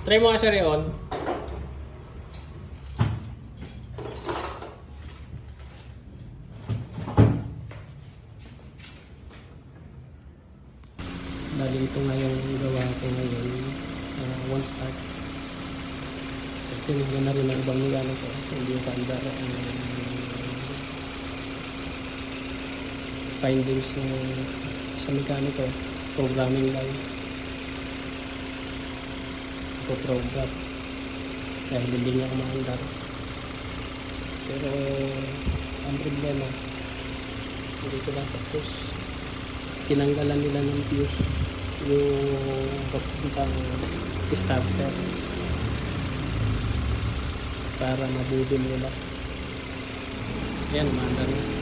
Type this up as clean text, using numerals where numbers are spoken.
Try mo nga siya rin. Dali ito nga yung gawa ko ngayon. One start. Tinigyan na rin ang ibang gano ko. Hindi yung kanda. Findings sa mekaniko. Programming lang. Ito program. Dahil hindi niya kumandar. Pero ang problema, hindi ko tapos tinanggalan nila ng fuse yung pang starter para mabudol nila. Yan, maandar na.